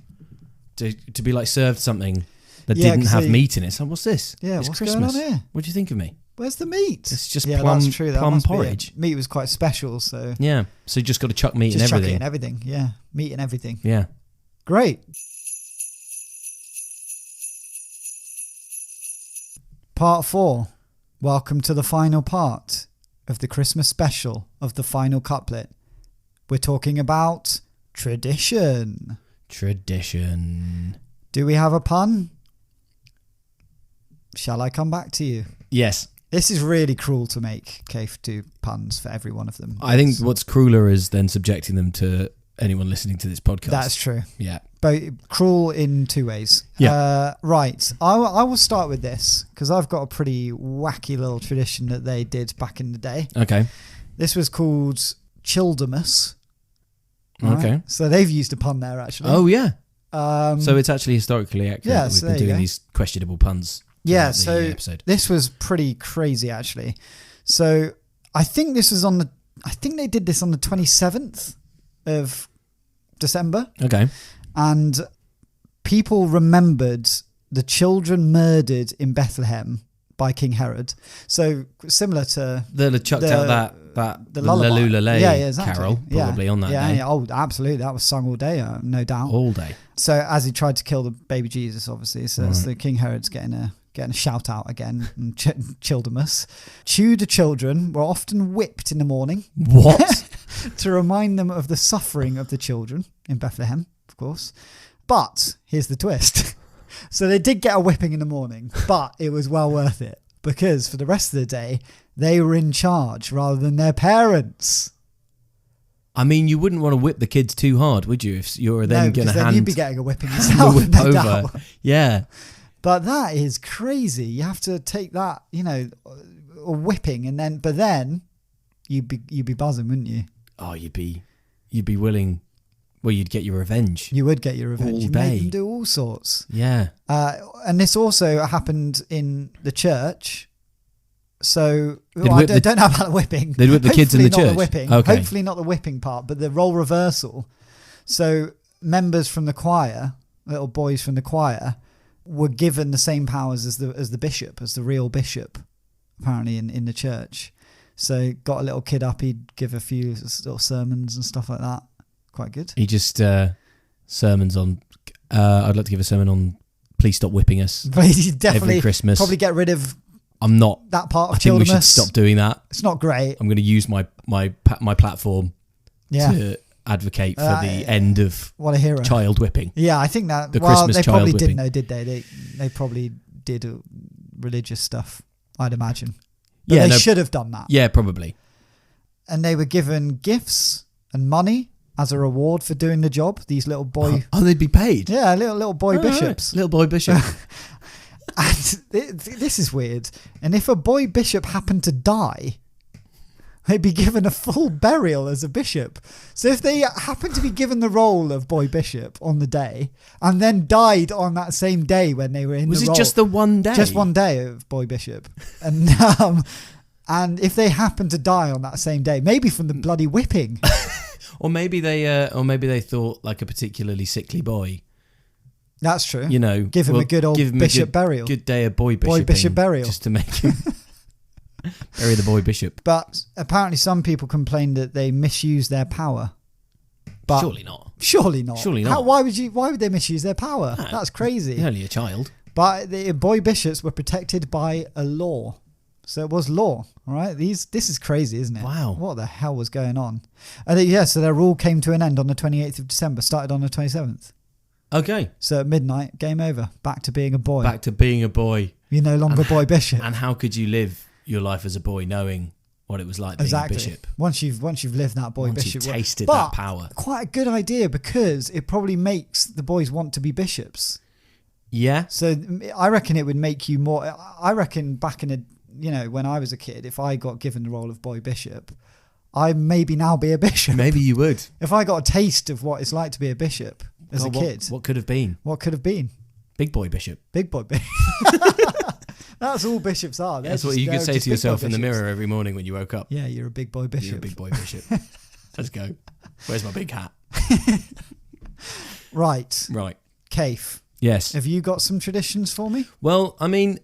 to be like served something that Yeah, didn't 'cause have they- meat in it. So what's this? Yeah, It's what's Christmas. going on here? What do you think of me? Where's the meat? It's just yeah, plum- that's true. That plum must be it. porridge. Meat was quite special, so Yeah. So you just got to chuck meat just in chuck everything. it in everything. Yeah, meat and everything. Yeah. Great. Part 4. Welcome to the final part of the Christmas special of the final couplet. We're talking about tradition. Tradition. Do we have a pun? Shall I come back to you? Yes. This is really cruel to make Kaffe do puns for every one of them. I think what's crueler is then subjecting them to anyone listening to this podcast. That's true. Yeah. But cruel in two ways. Yeah. Right. I will start with this because I've got a pretty wacky little tradition that they did back in the day. Okay. This was called Childermas. Okay. Right? So they've used a pun there, actually. Oh, yeah. So it's actually historically accurate. Yeah, We've so been there you doing go. these questionable puns. Yeah, throughout the so episode. this was pretty crazy, actually. So I think this was I think they did this on the 27th of December. Okay. And people remembered the children murdered in Bethlehem by King Herod. So similar to They'll have chucked out that the lullaby. Lalula Yeah, exactly. carol probably on that day. Yeah, oh, absolutely. That was sung all day, no doubt. All day. So as he tried to kill the baby Jesus, obviously, so the King Herod's getting a shout out again. And Childermas. Tudor children were often whipped in the morning. What? To remind them of the suffering of the children in Bethlehem, of course. But here's the twist. So they did get a whipping in the morning, but it was well worth it because for the rest of the day, they were in charge rather than their parents. I mean, you wouldn't want to whip the kids too hard, would you? If you're then going to hand you'd be getting a whipping the yourself, whip no over. doubt. Yeah. But that is crazy. You have to take that, a whipping, but then you'd be buzzing, wouldn't you? Oh, you'd be willing. Well, you'd get your revenge. You would get your revenge. All You day. make them do all sorts. Yeah. And this also happened in the church. So I whip don't know about the whipping. They'd whip the kids in the Hopefully not church? the whipping. Okay. Hopefully not the whipping part, but the role reversal. So members from the choir, little boys from the choir, were given the same powers as the bishop, as the real bishop, apparently in the church. So got a little kid up, he'd give a few little sermons and stuff like that. Quite good. He just sermons on. I'd like to give a sermon on. Please stop whipping us. But he definitely every Christmas. probably get rid of I'm not. that part of I think we should Childermas. stop doing that. It's not great. I'm going to use my platform Yeah. to advocate for the end of What a hero. child whipping. Yeah, I think that. The Well, Christmas they child probably whipping. didn't know, did they? They probably did religious stuff, I'd imagine. But Yeah, they no- should have done that. Yeah, probably. And they were given gifts and money as a reward for doing the job. These little boy, Oh, they'd be paid. yeah, little boy Oh, right. bishops. Little boy bishop. And this is weird. And if a boy bishop happened to die, they'd be given a full burial as a bishop. So if they happened to be given the role of boy bishop on the day and then died on that same day when they were in Was the it role, just the one day? just one day of boy bishop, and if they happened to die on that same day, maybe from the bloody whipping, Or maybe they thought like a particularly sickly boy. that's true. Give him a good old bishop burial. Good day of boy bishop. Boy bishop burial. Just to make him bury the boy bishop. But apparently, some people complained that they misused their power. But Surely not. Surely not. Surely not. Why would they misuse their power? No. That's crazy. You're only a child. But the boy bishops were protected by a law. So it was law, all right? This is crazy, isn't it? Wow. What the hell was going on? And so their rule came to an end on the 28th of December, started on the 27th. Okay. So at midnight, game over. Back to being a boy. Back to being a boy. You're no longer boy bishop. And how could you live your life as a boy knowing what it was like being Exactly. a bishop? Once you've lived that boy Once bishop. you've tasted But that power. quite a good idea because it probably makes the boys want to be bishops. Yeah. So I reckon it would make you more. I reckon back in when I was a kid, if I got given the role of boy bishop, I'd maybe now be a bishop. Maybe you would. If I got a taste of what it's like to be a bishop as a kid. What could have been? What could have been? Big boy bishop. Big boy bishop. That's all bishops are. That's what you could say to yourself in the mirror every morning when you woke up. Yeah, you're a big boy bishop. You're a big boy bishop. Let's go. Where's my big hat? Right. Right. Kaffe, Yes. have you got some traditions for me? Well, I mean,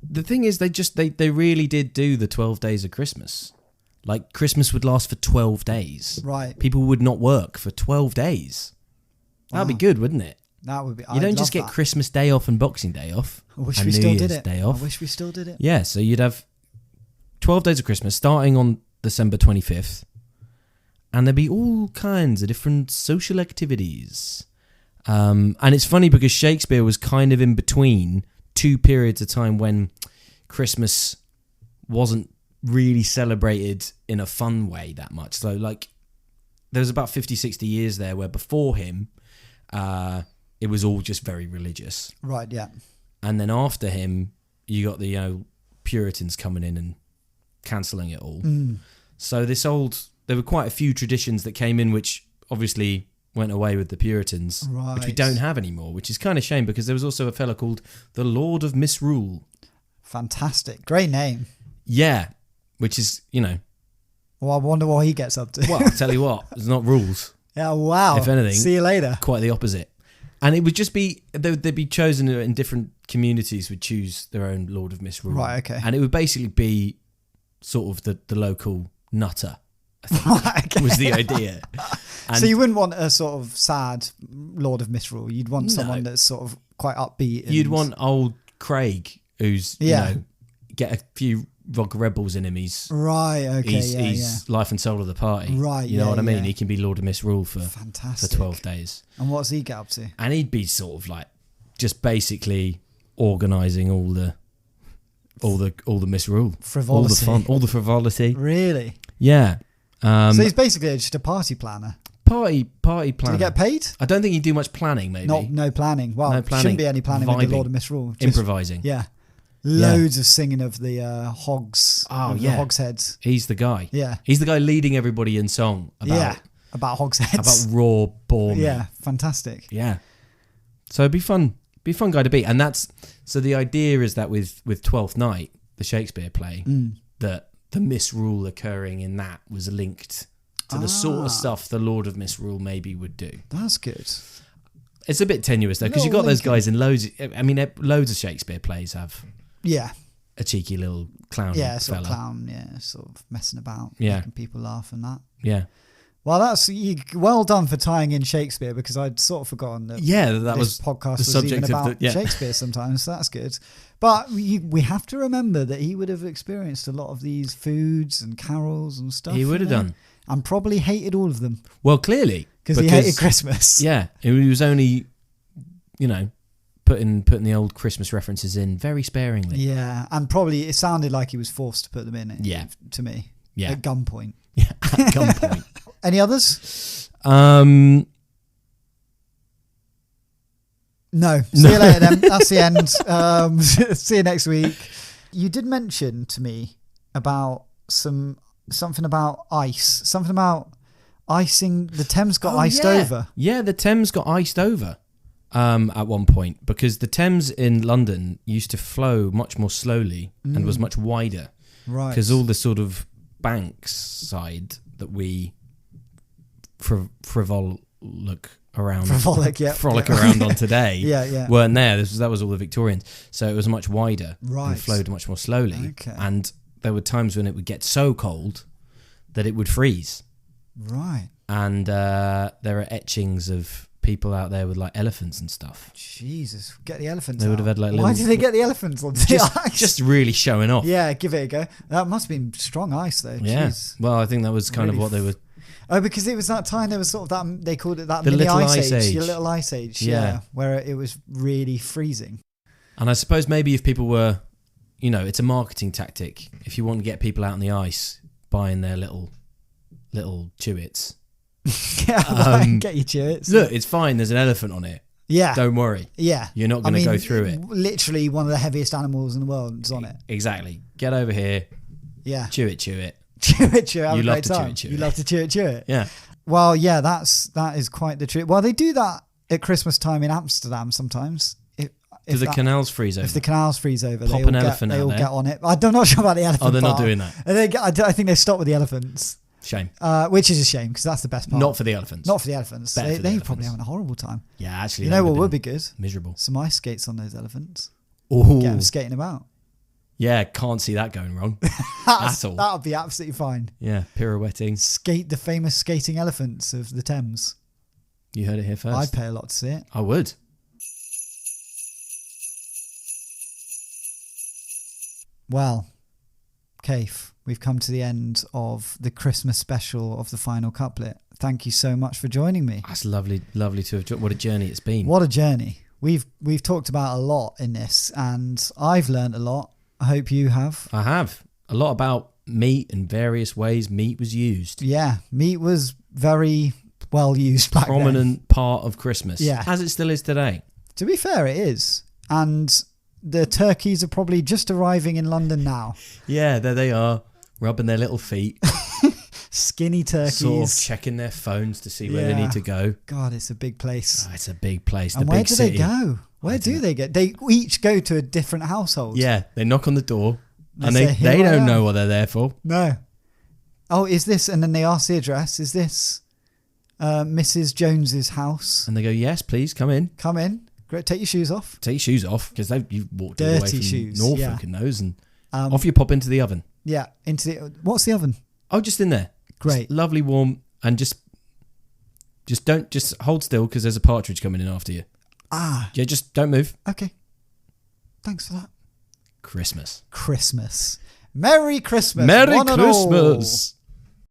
the thing is, they really did do the 12 days of Christmas. Like, Christmas would last for 12 days. Right. People would not work for 12 days. That'd be good, wouldn't it? That would be. You don't just get Christmas Day off and Boxing Day off. I wish and we New still Year's did it. Day off. I wish we still did it. Yeah, so you'd have 12 days of Christmas starting on December 25th, and there'd be all kinds of different social activities. And it's funny because Shakespeare was kind of in between two periods of time when Christmas wasn't really celebrated in a fun way that much. So like there was about 50, 60 years there where before him, it was all just very religious. Right, yeah. And then after him, you got the Puritans coming in and cancelling it all. So there were quite a few traditions that came in which obviously went away with the Puritans, which we don't have anymore, which is kind of a shame because there was also a fella called the Lord of Misrule. Fantastic. Great name. Yeah, which is, Well, I wonder what he gets up to. Well, I'll tell you what, there's not rules. Yeah, wow. If anything. See you later. Quite the opposite. And it would just be, they'd be chosen in different communities would choose their own Lord of Misrule. Right, okay. And it would basically be sort of the local nutter, I think, Right, okay. was the idea. And so you wouldn't want a sort of sad Lord of Misrule. You'd want someone that's sort of quite upbeat. You'd want old Craig, who's, get a few rock rebels in him. He's he's life and soul of the party. Right, you know what I mean? He can be Lord of Misrule for 12 days. And what's he get up to? And he'd be sort of like just basically organising all the misrule, Frivolity. all the frivolity. Really? Yeah. So he's basically just a party planner. Party planner. Did he get paid? I don't think he'd do much planning. Maybe no planning. Well, no planning. Shouldn't be any planning with the Lord of Misrule. Improvising. Yeah. Loads of singing of the hogs. Oh, the hogs' heads. He's the guy. Yeah. He's the guy leading everybody in song about hogs' heads. About raw boar meat. Yeah, fantastic. Yeah. So it'd be fun. Be a fun guy to beat. And so the idea is that with Twelfth Night, the Shakespeare play, that the misrule occurring in that was linked to the sort of stuff the Lord of Misrule maybe would do. That's good. It's a bit tenuous though, because you've got those guys in loads. I mean, loads of Shakespeare plays have a cheeky little clown sort fella. of clown, sort of messing about, Yeah. making people laugh and that. Yeah. Well, that's well done for tying in Shakespeare, because I'd sort of forgotten that. That this was podcast the was subject even of about the. Shakespeare sometimes. So that's good. But we have to remember that he would have experienced a lot of these foods and carols and stuff. He would have done, and probably hated all of them. Well, clearly, because he hated Christmas. Yeah, he was only, putting the old Christmas references in very sparingly. Yeah, and probably it sounded like he was forced to put them in. To me. Yeah, at gunpoint. Yeah, at gunpoint. Any others? No. See you later then. That's the end. See you next week. You did mention to me about something about ice. Something about icing. The Thames got iced over. Yeah, the Thames got iced over at one point, because the Thames in London used to flow much more slowly and was much wider. Right. Because all the sort of banks side that we frolic around on today weren't there. That was all the Victorians, so it was much wider and flowed much more slowly. And there were times when it would get so cold that it would freeze. Right. And there are etchings of people out there with like elephants and stuff. Jesus, get the elephants. They would have had like why did they get the elephants on the ice? Just really showing off. Yeah, give it a go. That must have been strong ice though. Yeah. Jeez. Well, I think that was kind of what they were. Oh, because it was that time there was sort of that, they called it that the mini little ice age. Your little ice age. Yeah. Where it was really freezing. And I suppose maybe if people were, it's a marketing tactic. If you want to get people out on the ice, buying their little chewits. Get your chewits. Look, it's fine. There's an elephant on it. Yeah. Don't worry. Yeah. You're not going to go through it. Literally one of the heaviest animals in the world is on it. Exactly. Get over here. Yeah. Chew it. Chew it. You love to chew it. You love to chew it. Yeah. Well, yeah, that is quite the truth. Well, they do that at Christmas time in Amsterdam sometimes. If the canals freeze over. If the canals freeze over, Pop an elephant out there. They all get on it. I'm not sure about the elephant. Oh, they're part. not doing that. I think they stop with the elephants. Shame. Which is a shame, because that's the best part. Not for the elephants. They're probably having a horrible time. Yeah, actually. You know what would be good? Miserable. Some ice skates on those elephants. Ooh. Get them skating about. Yeah, can't see that going wrong at all. That would be absolutely fine. Yeah, pirouetting. The famous skating elephants of the Thames. You heard it here first. I'd pay a lot to see it. I would. Well, Kaffe, we've come to the end of the Christmas special of the final couplet. Thank you so much for joining me. That's lovely to have. What a journey it's been. What a journey. We've talked about a lot in this, and I've learned a lot. I hope you have. I have. A lot about meat and various ways meat was used. Yeah, meat was very well used back then. Prominent part of Christmas. Yeah. As it still is today. To be fair, it is. And the turkeys are probably just arriving in London now. Yeah, there they are, rubbing their little feet. Skinny turkeys. Sort of checking their phones to see where they need to go. God, it's a big place. Oh, it's a big place. And where do they go? Where do they go? They each go to a different household. Yeah, they knock on the door and say, they don't know what they're there for. No. Oh, is this? And then they ask the address. Is this Mrs. Jones's house? And they go, yes, please, come in. Come in. Great. Take your shoes off. Take your shoes off, because you've walked all the way Dirty from shoes, Norfolk in those. And off you pop into the oven. Yeah, into the... What's the oven? Oh, just in there. Great. It's lovely, warm, and just hold still, because there's a partridge coming in after you. Ah. Yeah, just don't move. Okay. Thanks for that. Christmas. Christmas. Merry Christmas. Merry one and all. Christmas.